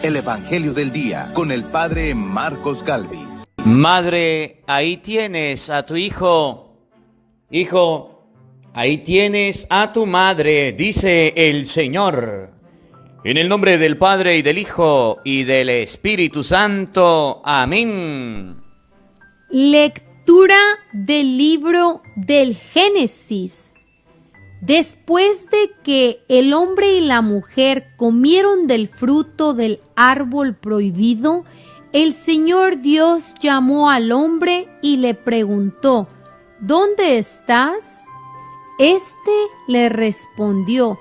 el Evangelio del Día con el Padre Marcos Galvis. Madre, ahí tienes a tu hijo. Hijo, ahí tienes a tu madre, dice el Señor. En el nombre del Padre y del Hijo y del Espíritu Santo. Amén. Lectura del libro del Génesis. Después de que el hombre y la mujer comieron del fruto del árbol prohibido, el Señor Dios llamó al hombre y le preguntó: ¿Dónde estás? Este le respondió: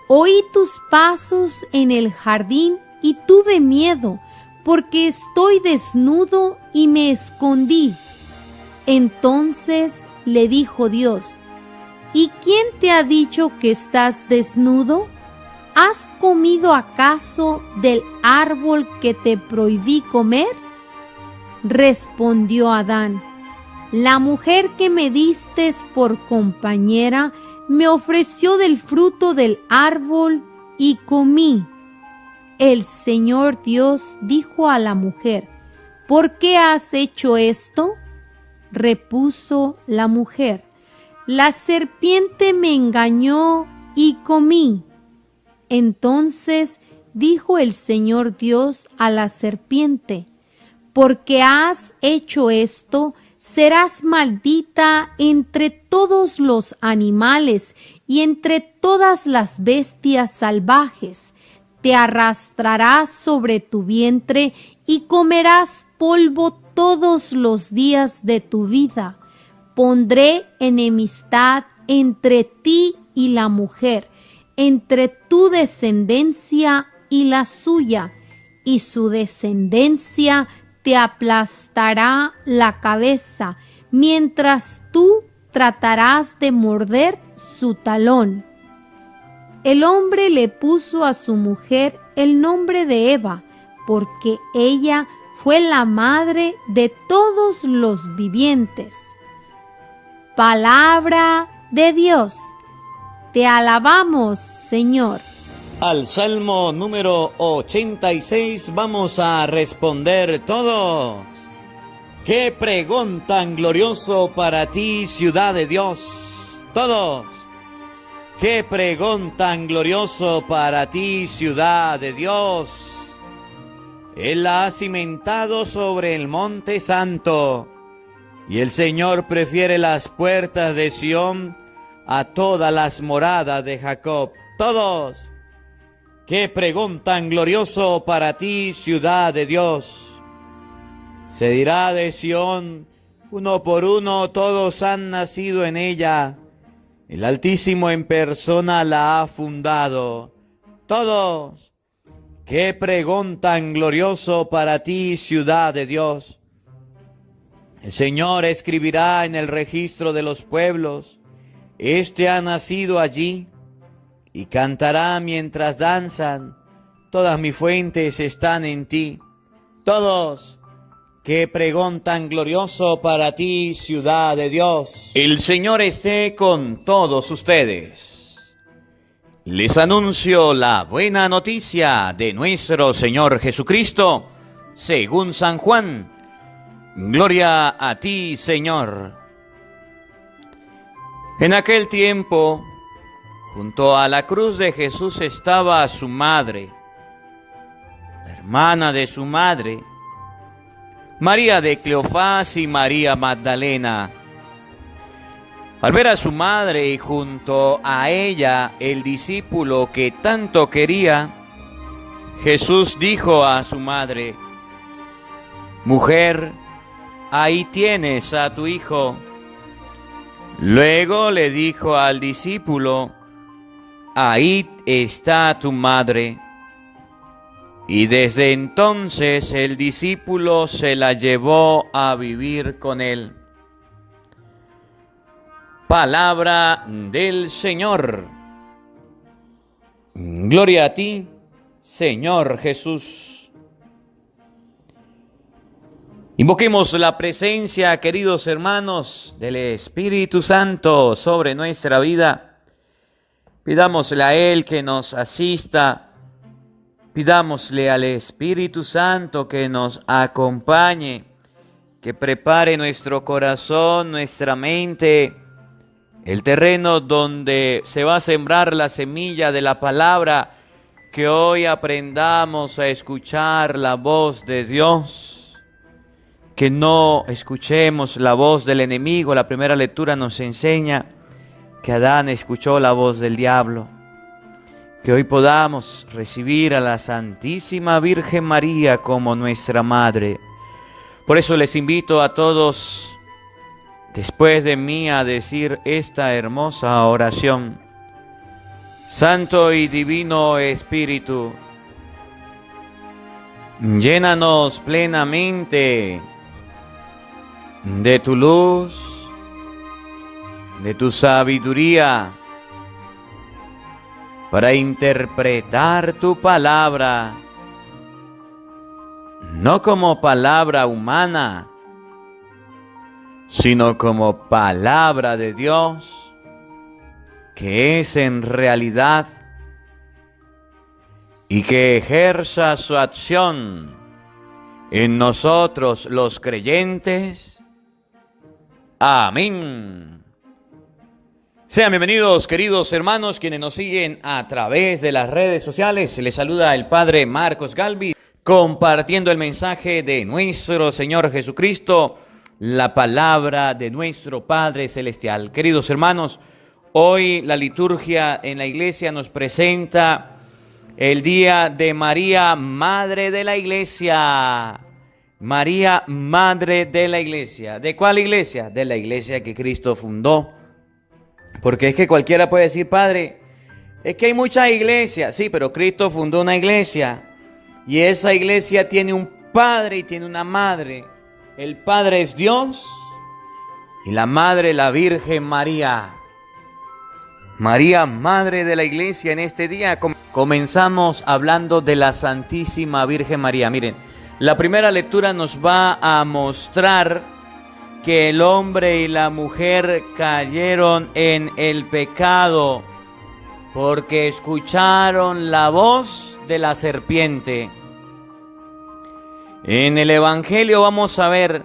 Oí tus pasos en el jardín y tuve miedo, porque estoy desnudo y me escondí. Entonces le dijo Dios: ¿Y quién te ha dicho que estás desnudo? ¿Has comido acaso del árbol que te prohibí comer? Respondió Adán: La mujer que me diste por compañera me ofreció del fruto del árbol y comí. El Señor Dios dijo a la mujer: ¿Por qué has hecho esto? Repuso la mujer: La serpiente me engañó y comí. Entonces dijo el Señor Dios a la serpiente: Porque has hecho esto, serás maldita entre todos los animales y entre todas las bestias salvajes. Te arrastrarás sobre tu vientre y comerás polvo todos los días de tu vida. Pondré enemistad entre ti y la mujer, entre tu descendencia y la suya, y su descendencia te aplastará la cabeza, mientras tú tratarás de morder su talón. El hombre le puso a su mujer el nombre de Eva, porque ella fue la madre de todos los vivientes. Palabra de Dios. Te alabamos, Señor. Al Salmo número 86 vamos a responder todos. ¡Qué pregón tan glorioso para ti, ciudad de Dios! Todos. ¡Qué pregón tan glorioso para ti, ciudad de Dios! Él la ha cimentado sobre el monte santo, y el Señor prefiere las puertas de Sión a todas las moradas de Jacob. Todos. ¡Qué pregón tan glorioso para ti, ciudad de Dios! Se dirá de Sión, uno por uno todos han nacido en ella. El Altísimo en persona la ha fundado. Todos. ¡Qué pregón tan glorioso para ti, ciudad de Dios! El Señor escribirá en el registro de los pueblos: Este ha nacido allí. Y cantará mientras danzan: Todas mis fuentes están en ti. Todos. ¡Qué pregón tan glorioso para ti, ciudad de Dios! El Señor esté con todos ustedes. Les anuncio la buena noticia de nuestro Señor Jesucristo, según San Juan. Gloria a ti, Señor. En aquel tiempo, junto a la cruz de Jesús estaba su madre, la hermana de su madre, María de Cleofás y María Magdalena. Al ver a su madre y junto a ella el discípulo que tanto quería, Jesús dijo a su madre: Mujer, ahí tienes a tu hijo. Luego le dijo al discípulo: Ahí está tu madre. Y desde entonces el discípulo se la llevó a vivir con él. Palabra del Señor. Gloria a ti, Señor Jesús. Invoquemos la presencia, queridos hermanos, del Espíritu Santo sobre nuestra vida. Pidámosle a Él que nos asista. Pidámosle al Espíritu Santo que nos acompañe, que prepare nuestro corazón, nuestra mente, el terreno donde se va a sembrar la semilla de la palabra, que hoy aprendamos a escuchar la voz de Dios, que no escuchemos la voz del enemigo. La primera lectura nos enseña que Adán escuchó la voz del diablo. Que hoy podamos recibir a la Santísima Virgen María como nuestra Madre. Por eso les invito a todos, después de mí, a decir esta hermosa oración. Santo y Divino Espíritu, llénanos plenamente de tu luz, de tu sabiduría, para interpretar tu palabra, no como palabra humana, sino como palabra de Dios, que es en realidad, y que ejerza su acción en nosotros los creyentes. Amén. Sean bienvenidos, queridos hermanos, quienes nos siguen a través de las redes sociales. Les saluda el Padre Marcos Galvis, compartiendo el mensaje de nuestro Señor Jesucristo, la palabra de nuestro Padre Celestial. Queridos hermanos, hoy la liturgia en la iglesia nos presenta el día de María, Madre de la Iglesia. María, Madre de la Iglesia. ¿De cuál iglesia? De la iglesia que Cristo fundó. Porque es que cualquiera puede decir, Padre, es que hay muchas iglesias. Sí, pero Cristo fundó una iglesia. Y esa iglesia tiene un padre y tiene una madre. El Padre es Dios y la madre, la Virgen María. María, Madre de la Iglesia. En este día comenzamos hablando de la Santísima Virgen María. Miren, la primera lectura nos va a mostrar que el hombre y la mujer cayeron en el pecado porque escucharon la voz de la serpiente. En el Evangelio vamos a ver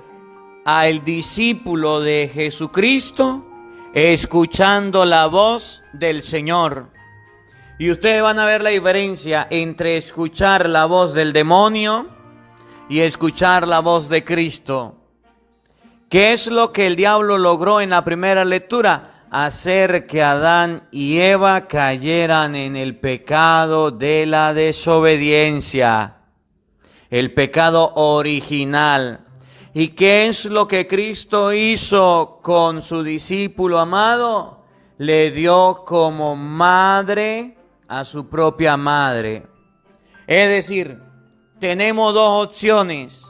al discípulo de Jesucristo escuchando la voz del Señor. Y ustedes van a ver la diferencia entre escuchar la voz del demonio y escuchar la voz de Cristo. ¿Qué es lo que el diablo logró en la primera lectura? Hacer que Adán y Eva cayeran en el pecado de la desobediencia, el pecado original. ¿Y qué es lo que Cristo hizo con su discípulo amado? Le dio como madre a su propia madre. Es decir, tenemos dos opciones.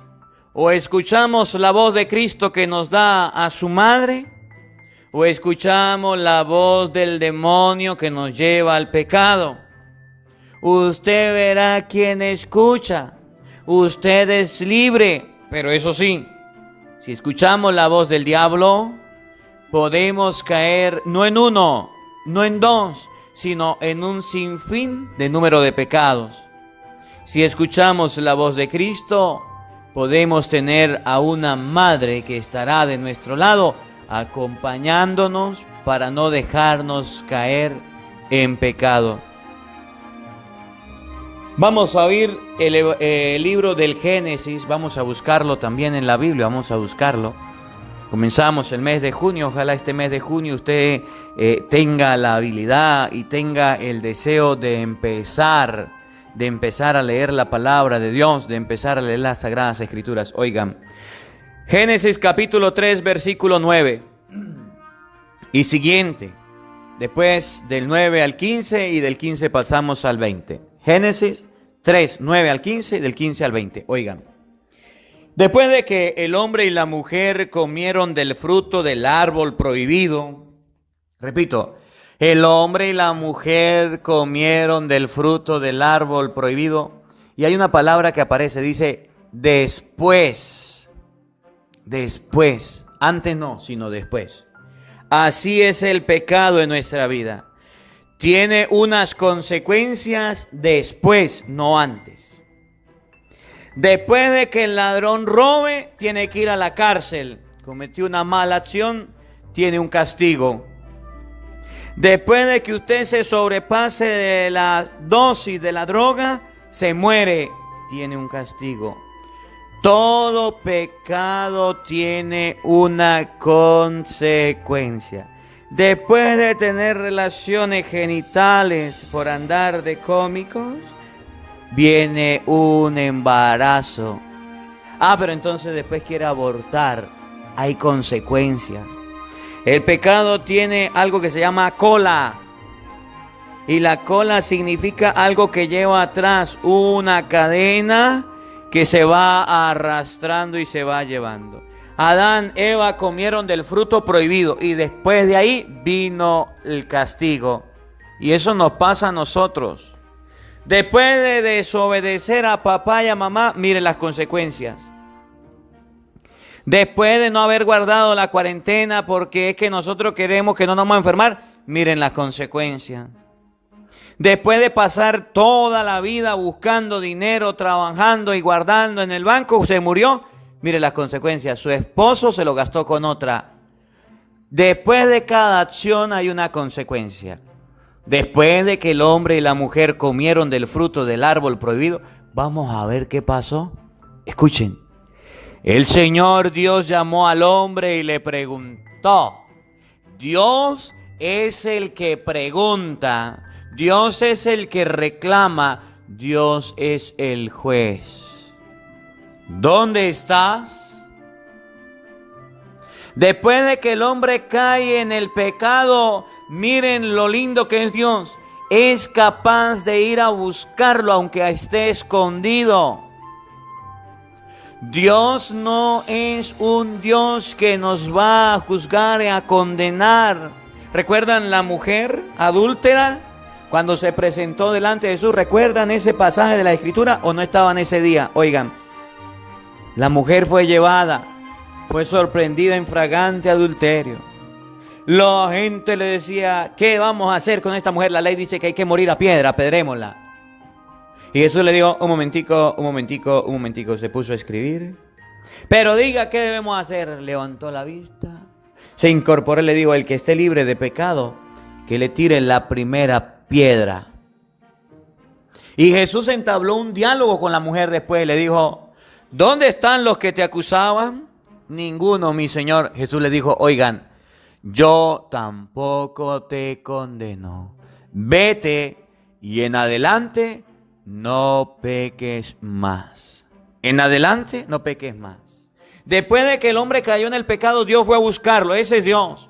O escuchamos la voz de Cristo que nos da a su madre, o escuchamos la voz del demonio que nos lleva al pecado. Usted verá quién escucha. Usted es libre. Pero eso sí, si escuchamos la voz del diablo, podemos caer no en uno, no en dos, sino en un sinfín de número de pecados. Si escuchamos la voz de Cristo, podemos tener a una madre que estará de nuestro lado, acompañándonos para no dejarnos caer en pecado. Vamos a oír el libro del Génesis, vamos a buscarlo también en la Biblia, vamos a buscarlo. Comenzamos el mes de junio, ojalá este mes de junio usted tenga la habilidad y tenga el deseo de empezar a leer la palabra de Dios, de empezar a leer las Sagradas Escrituras. Oigan, Génesis capítulo 3, versículo 9 y siguiente. Después del 9 al 15 y del 15 pasamos al 20. Génesis 3, 9 al 15 y del 15 al 20. Oigan, después de que el hombre y la mujer comieron del fruto del árbol prohibido, repito, el hombre y la mujer comieron del fruto del árbol prohibido. Y hay una palabra que aparece, dice después. Después. Antes no, sino después. Así es el pecado en nuestra vida. tiene unas consecuencias después, no antes. Después de que el ladrón robe, tiene que ir a la cárcel. Cometió una mala acción, tiene un castigo. Después de que usted se sobrepase de la dosis de la droga, se muere, tiene un castigo. Todo pecado tiene una consecuencia. Después de tener relaciones genitales por andar de cómicos, viene un embarazo. Pero entonces después quiere abortar. Hay consecuencias. El pecado tiene algo que se llama cola. Y la cola significa algo que lleva atrás, una cadena que se va arrastrando y se va llevando. Adán, Eva comieron del fruto prohibido y después de ahí vino el castigo. Y eso nos pasa a nosotros. Después de desobedecer a papá y a mamá, miren las consecuencias. Después de no haber guardado la cuarentena porque es que nosotros queremos que no nos vamos a enfermar, miren las consecuencias. Después de pasar toda la vida buscando dinero, trabajando y guardando en el banco, se murió, miren las consecuencias. Su esposo se lo gastó con otra. Después de cada acción hay una consecuencia. Después de que el hombre y la mujer comieron del fruto del árbol prohibido, vamos a ver qué pasó. Escuchen. El Señor Dios llamó al hombre y le preguntó. Dios es el que pregunta. Dios es el que reclama. Dios es el juez. ¿Dónde estás? Después de que el hombre cae en el pecado, miren lo lindo que es Dios. Es capaz de ir a buscarlo aunque esté escondido. Dios no es un Dios que nos va a juzgar y a condenar. ¿Recuerdan la mujer adúltera cuando se presentó delante de Jesús? ¿Recuerdan ese pasaje de la Escritura o no estaban ese día? Oigan, la mujer fue llevada, fue sorprendida en fragante adulterio. La gente le decía, ¿qué vamos a hacer con esta mujer? La ley dice que hay que morir a piedra, apedrémosla. Y Jesús le dijo, un momentico, se puso a escribir. Pero diga, ¿qué debemos hacer? Levantó la vista, se incorporó y le dijo, el que esté libre de pecado, que le tire la primera piedra. Y Jesús entabló un diálogo con la mujer después, le dijo, ¿dónde están los que te acusaban? Ninguno, mi Señor. Jesús le dijo, oigan, yo tampoco te condeno. Vete y en adelante no peques más. En adelante no peques más. Después de que el hombre cayó en el pecado, Dios fue a buscarlo. Ese es Dios,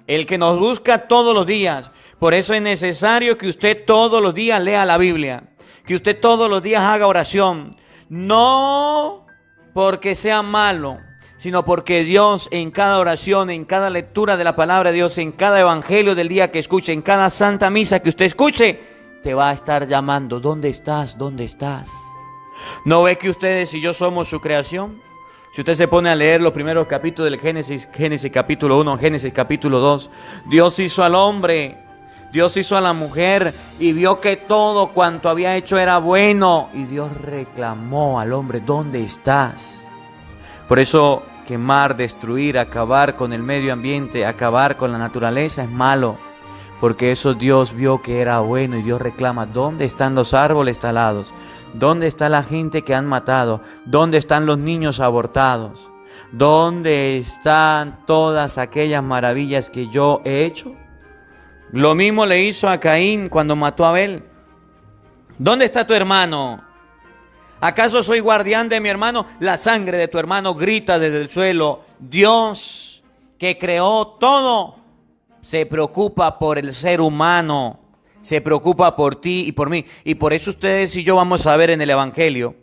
el que nos busca todos los días. Por eso es necesario que usted todos los días lea la Biblia, que usted todos los días haga oración. No porque sea malo, sino porque Dios en cada oración, en cada lectura de la palabra de Dios, en cada evangelio del día que escuche, en cada santa misa que usted escuche, te va a estar llamando. ¿Dónde estás? ¿Dónde estás? ¿No ve que ustedes y yo somos su creación? Si usted se pone a leer los primeros capítulos del Génesis capítulo 1, Génesis capítulo 2, Dios hizo al hombre, Dios hizo a la mujer y vio que todo cuanto había hecho era bueno. Y Dios reclamó al hombre, ¿dónde estás? Por eso quemar, destruir, acabar con el medio ambiente, acabar con la naturaleza es malo. Porque eso Dios vio que era bueno y Dios reclama, ¿dónde están los árboles talados? ¿Dónde está la gente que han matado? ¿Dónde están los niños abortados? ¿Dónde están todas aquellas maravillas que yo he hecho? Lo mismo le hizo a Caín cuando mató a Abel. ¿Dónde está tu hermano? ¿Acaso soy guardián de mi hermano? La sangre de tu hermano grita desde el suelo. Dios, que creó todo, se preocupa por el ser humano, se preocupa por ti y por mí. Y por eso ustedes y yo vamos a ver en el Evangelio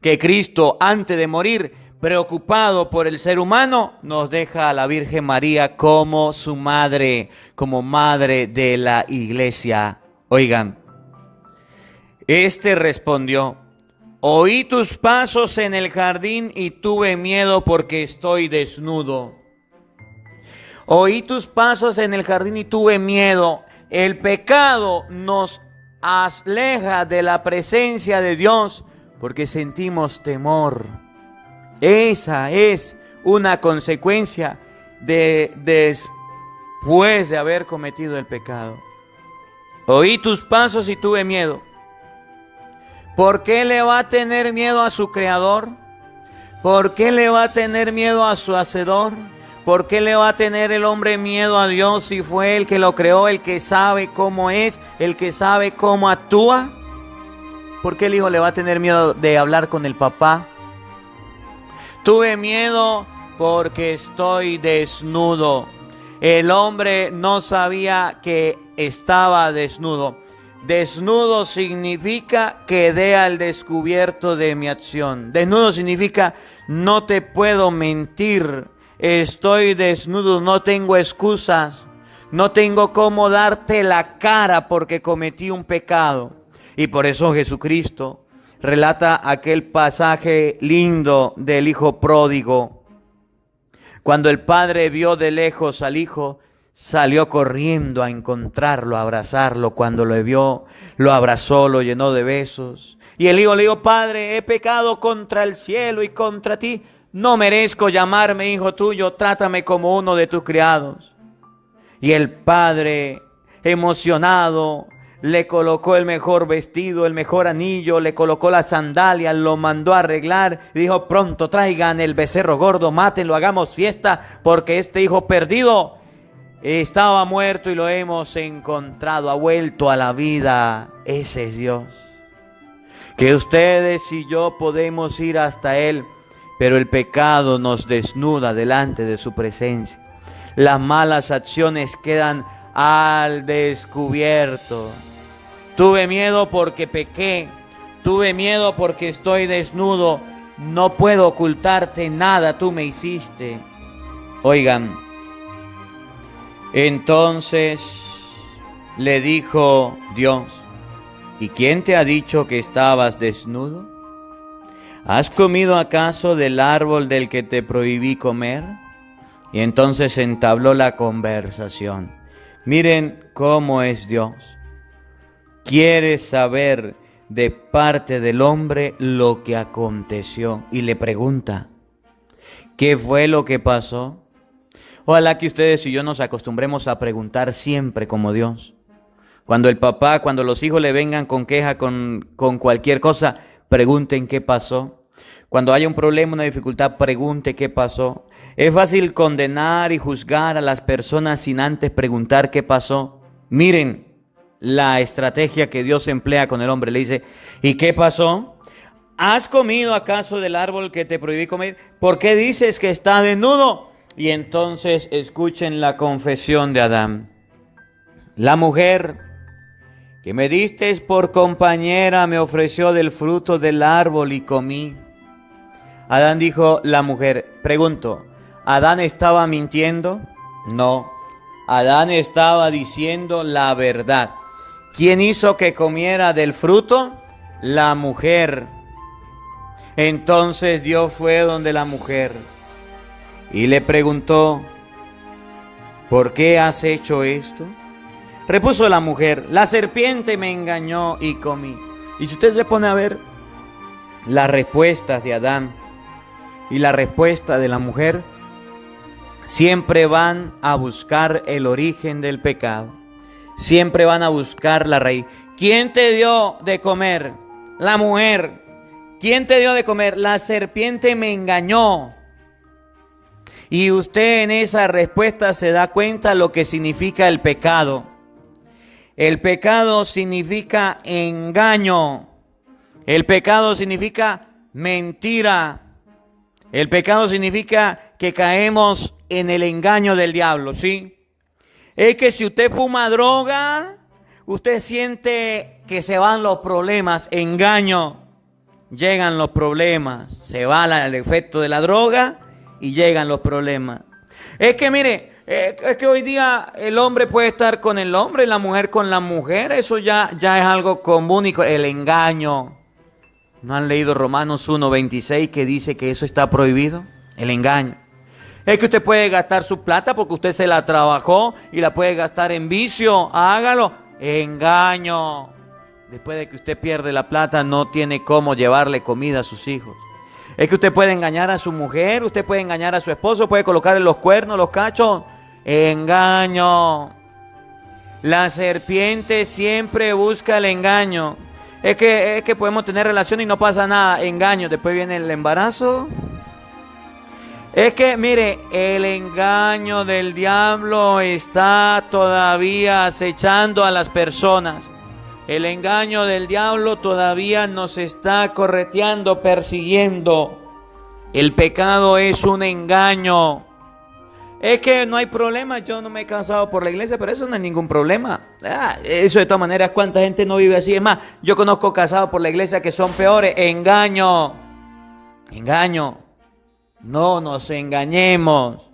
que Cristo, antes de morir, preocupado por el ser humano, nos deja a la Virgen María como su madre, como madre de la iglesia. Oigan, respondió, oí tus pasos en el jardín y tuve miedo porque estoy desnudo. Oí tus pasos en el jardín y tuve miedo. El pecado nos aleja de la presencia de Dios porque sentimos temor. Esa es una consecuencia después de haber cometido el pecado. Oí tus pasos y tuve miedo. ¿Por qué le va a tener miedo a su creador? ¿Por qué le va a tener miedo a su hacedor? ¿Por qué le va a tener el hombre miedo a Dios si fue el que lo creó, el que sabe cómo es, el que sabe cómo actúa? ¿Por qué el hijo le va a tener miedo de hablar con el papá? Tuve miedo porque estoy desnudo. El hombre no sabía que estaba desnudo. Desnudo significa quedé al descubierto de mi acción. Desnudo significa no te puedo mentir. Estoy desnudo, no tengo excusas. No tengo cómo darte la cara porque cometí un pecado. Y por eso Jesucristo relata aquel pasaje lindo del hijo pródigo. Cuando el padre vio de lejos al hijo, salió corriendo a encontrarlo, a abrazarlo. Cuando lo vio, lo abrazó, lo llenó de besos. Y el hijo le dijo: Padre, he pecado contra el cielo y contra ti. No merezco llamarme hijo tuyo, trátame como uno de tus criados. Y el padre, emocionado, le colocó el mejor vestido, el mejor anillo, le colocó las sandalias, lo mandó a arreglar y dijo: pronto traigan el becerro gordo, mátenlo, hagamos fiesta, porque este hijo perdido estaba muerto y lo hemos encontrado, ha vuelto a la vida. Ese es Dios. Que ustedes y yo podemos ir hasta Él, pero el pecado nos desnuda delante de su presencia. Las malas acciones quedan al descubierto. Tuve miedo porque pequé. Tuve miedo porque estoy desnudo. No puedo ocultarte nada, tú me hiciste. Oigan, entonces le dijo Dios: ¿y quién te ha dicho que estabas desnudo? ¿Has comido acaso del árbol del que te prohibí comer? Y entonces entabló la conversación. Miren cómo es Dios. Quiere saber de parte del hombre lo que aconteció y le pregunta: ¿qué fue lo que pasó? Ojalá que ustedes y yo nos acostumbremos a preguntar siempre como Dios. Cuando el papá, cuando los hijos le vengan con queja, con cualquier cosa, pregunten qué pasó. Cuando haya un problema, una dificultad, pregunte qué pasó. Es fácil condenar y juzgar a las personas sin antes preguntar qué pasó. Miren la estrategia que Dios emplea con el hombre. Le dice: ¿y qué pasó? ¿Has comido acaso del árbol que te prohibí comer? ¿Por qué dices que está desnudo? Y entonces escuchen la confesión de Adán. La mujer que me diste por compañera me ofreció del fruto del árbol y comí. Adán dijo: la mujer. Pregunto, ¿Adán estaba mintiendo? No, Adán estaba diciendo la verdad. ¿Quién hizo que comiera del fruto? La mujer. Entonces Dios fue donde la mujer y le preguntó: ¿por qué has hecho esto? Repuso la mujer: la serpiente me engañó y comí. Y si usted se pone a ver las respuestas de Adán y la respuesta de la mujer, siempre van a buscar el origen del pecado. Siempre van a buscar la raíz. ¿Quién te dio de comer? La mujer. ¿Quién te dio de comer? La serpiente me engañó. Y usted en esa respuesta se da cuenta lo que significa el pecado. El pecado significa engaño. El pecado significa mentira. El pecado significa que caemos en el engaño del diablo, ¿sí? Es que si usted fuma droga, usted siente que se van los problemas. Engaño. Llegan los problemas. Se va el efecto de la droga y llegan los problemas. Es que mire, es que hoy día el hombre puede estar con el hombre y la mujer con la mujer. Eso ya es algo común. Y el engaño. ¿No han leído Romanos 1:26 que dice que eso está prohibido? El engaño. Es que usted puede gastar su plata porque usted se la trabajó y la puede gastar en vicio. Hágalo. Engaño. Después de que usted pierde la plata, no tiene cómo llevarle comida a sus hijos. Es que usted puede engañar a su mujer, usted puede engañar a su esposo, puede colocarle los cuernos, los cachos. Engaño. La serpiente siempre busca el engaño. Es que podemos tener relación y no pasa nada. Engaño. Después viene el embarazo. Es que, mire, el engaño del diablo está todavía acechando a las personas. El engaño del diablo todavía nos está correteando, persiguiendo. El pecado es un engaño. Es que no hay problema, yo no me he casado por la iglesia, pero eso no es ningún problema. Eso de todas maneras, ¿cuánta gente no vive así? Es más, yo conozco casados por la iglesia que son peores. Engaño. Engaño. No nos engañemos.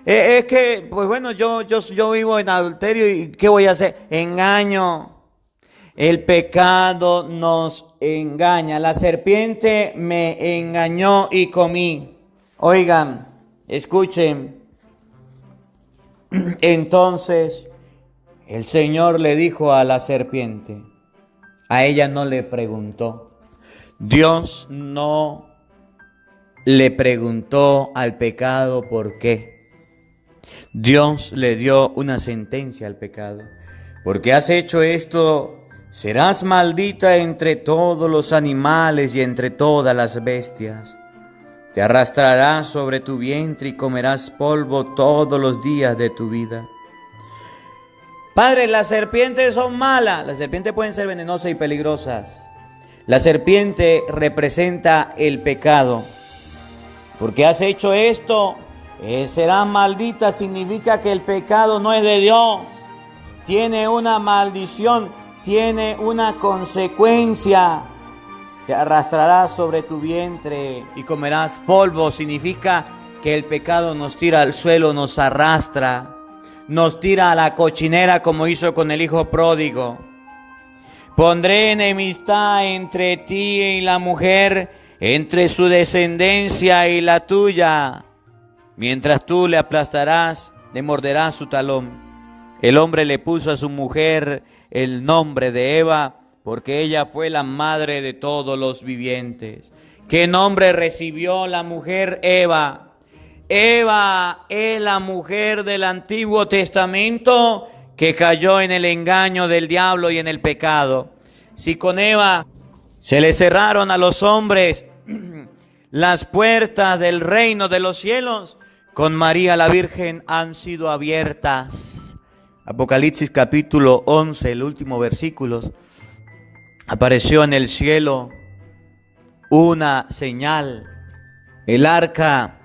Es que, pues bueno, yo vivo en adulterio y ¿qué voy a hacer? Engaño. El pecado nos engaña. La serpiente me engañó y comí. Oigan, escuchen. Entonces el Señor le dijo a la serpiente, a ella no le preguntó. Dios no le preguntó al pecado por qué. Dios le dio una sentencia al pecado. Porque has hecho esto, serás maldita entre todos los animales y entre todas las bestias. Te arrastrarás sobre tu vientre y comerás polvo todos los días de tu vida. Padre, las serpientes son malas. Las serpientes pueden ser venenosas y peligrosas. La serpiente representa el pecado. Porque has hecho esto, serás maldita. Significa que el pecado no es de Dios. Tiene una maldición, tiene una consecuencia. Te arrastrarás sobre tu vientre y comerás polvo. Significa que el pecado nos tira al suelo, nos arrastra, nos tira a la cochinera como hizo con el hijo pródigo. Pondré enemistad entre ti y la mujer, entre su descendencia y la tuya. Mientras tú le aplastarás, le morderás su talón. El hombre le puso a su mujer el nombre de Eva, porque ella fue la madre de todos los vivientes. ¿Qué nombre recibió la mujer Eva? Eva es la mujer del Antiguo Testamento que cayó en el engaño del diablo y en el pecado. Si con Eva se le cerraron a los hombres las puertas del reino de los cielos, con María la Virgen han sido abiertas. Apocalipsis capítulo 11, el último versículo. Apareció en el cielo una señal, el arca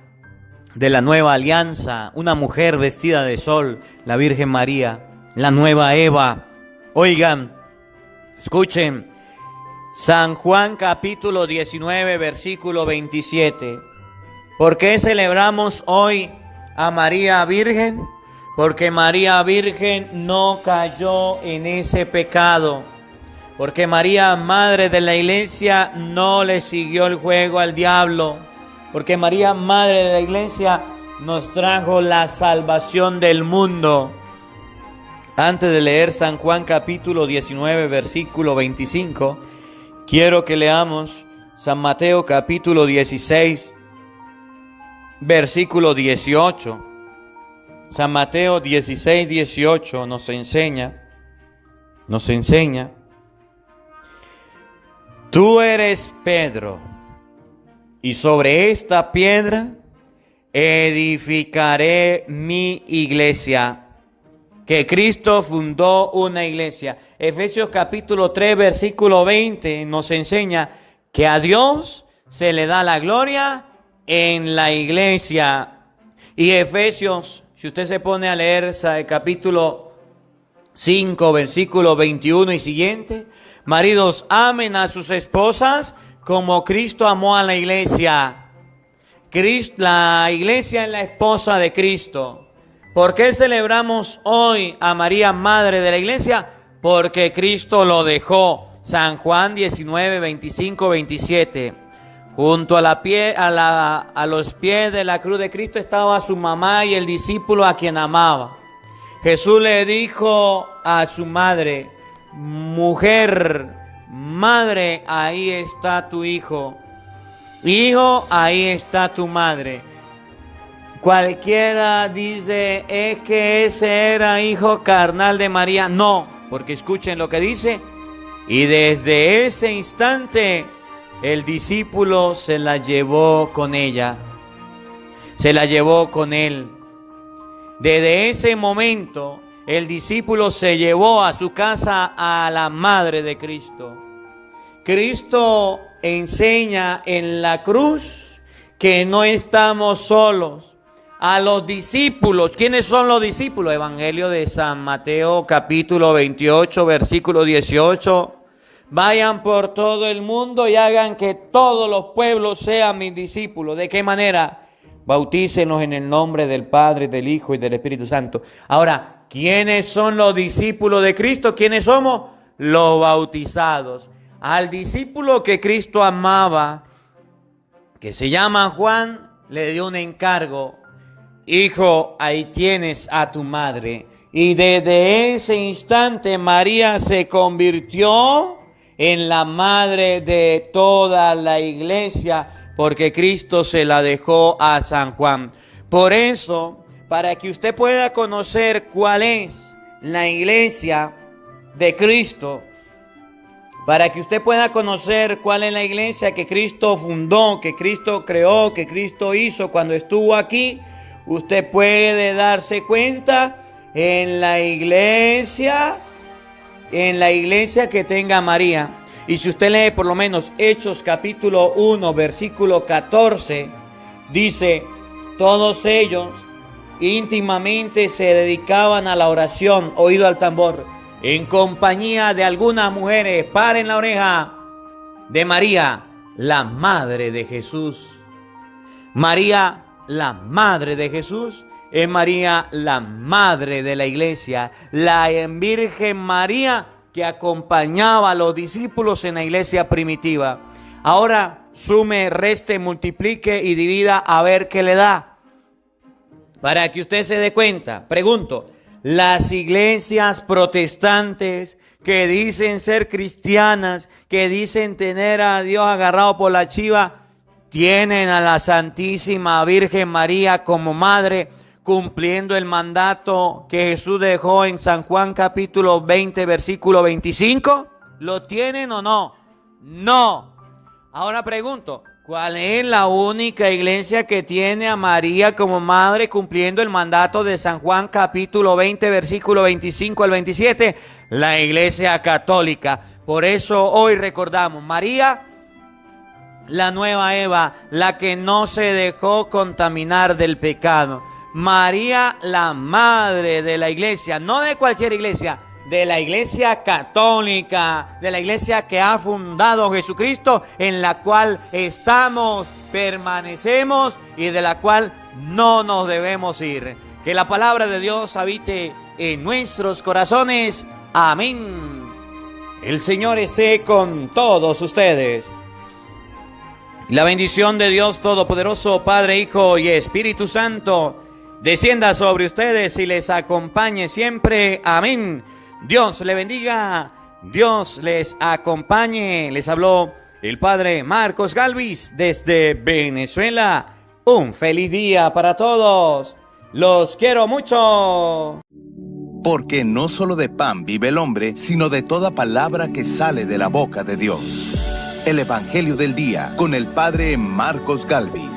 de la nueva alianza, una mujer vestida de sol, la Virgen María, la nueva Eva. Oigan, escuchen, San Juan capítulo 19, versículo 27. ¿Por qué celebramos hoy a María Virgen? Porque María Virgen no cayó en ese pecado. Porque María, madre de la iglesia, no le siguió el juego al diablo. Porque María, madre de la iglesia, nos trajo la salvación del mundo. Antes de leer San Juan capítulo 19, versículo 25, quiero que leamos San Mateo capítulo 16, versículo 18. San Mateo 16, 18 nos enseña. Tú eres Pedro, y sobre esta piedra edificaré mi iglesia. Que Cristo fundó una iglesia. Efesios capítulo 3, versículo 20 nos enseña que a Dios se le da la gloria en la iglesia. Y Efesios, si usted se pone a leer capítulo 5, versículo 21 y siguiente: maridos, amen a sus esposas como Cristo amó a la iglesia. La iglesia es la esposa de Cristo. ¿Por qué celebramos hoy a María, madre de la iglesia? Porque Cristo lo dejó. San Juan 19, 25, 27. Junto a los pies de la cruz de Cristo estaba su mamá y el discípulo a quien amaba. Jesús le dijo a su madre: mujer, madre, ahí está tu hijo. Hijo, ahí está tu madre. Cualquiera dice, es que ese era hijo carnal de María. No, porque escuchen lo que dice. Y desde ese instante el discípulo se la llevó con ella. Se la llevó con él. Desde ese momento el discípulo se llevó a su casa a la madre de Cristo. Cristo enseña en la cruz que no estamos solos. A los discípulos, ¿quiénes son los discípulos? Evangelio de San Mateo, capítulo 28, versículo 18. Vayan por todo el mundo y hagan que todos los pueblos sean mis discípulos. ¿De qué manera? Bautícenlos en el nombre del Padre, del Hijo y del Espíritu Santo. Ahora, ¿quiénes son los discípulos de Cristo? ¿Quiénes somos? Los bautizados. Al discípulo que Cristo amaba, que se llama Juan, le dio un encargo. Hijo, ahí tienes a tu madre. Y desde ese instante María se convirtió en la madre de toda la iglesia, porque Cristo se la dejó a San Juan. Por eso, para que usted pueda conocer cuál es la iglesia de Cristo, para que usted pueda conocer cuál es la iglesia que Cristo fundó, que Cristo creó, que Cristo hizo cuando estuvo aquí, usted puede darse cuenta en la iglesia que tenga María. Y si usted lee por lo menos Hechos capítulo 1, versículo 14, dice, todos ellos íntimamente se dedicaban a la oración, oído al tambor, en compañía de algunas mujeres. Paren la oreja, de María, la madre de Jesús. María, la madre de Jesús, es María, la madre de la iglesia, la Virgen María que acompañaba a los discípulos en la iglesia primitiva. Ahora sume, reste, multiplique y divida a ver qué le da. Para que usted se dé cuenta, pregunto, las iglesias protestantes que dicen ser cristianas, que dicen tener a Dios agarrado por la chiva, tienen a la Santísima Virgen María como madre, cumpliendo el mandato que Jesús dejó en San Juan capítulo 20, versículo 25. ¿Lo tienen o no? No. Ahora pregunto, ¿cuál es la única iglesia que tiene a María como madre cumpliendo el mandato de San Juan capítulo 20, versículo 25 al 27? La iglesia católica. Por eso hoy recordamos, María, la nueva Eva, la que no se dejó contaminar del pecado. María, la madre de la iglesia, no de cualquier iglesia, de la iglesia católica, de la iglesia que ha fundado Jesucristo, en la cual estamos, permanecemos y de la cual no nos debemos ir. Que la palabra de Dios habite en nuestros corazones. Amén. El Señor esté con todos ustedes. La bendición de Dios Todopoderoso, Padre, Hijo y Espíritu Santo, descienda sobre ustedes y les acompañe siempre. Amén. Dios le bendiga, Dios les acompañe. Les habló el Padre Marcos Galvis desde Venezuela. Un feliz día para todos. Los quiero mucho. Porque no solo de pan vive el hombre, sino de toda palabra que sale de la boca de Dios. El Evangelio del Día con el Padre Marcos Galvis.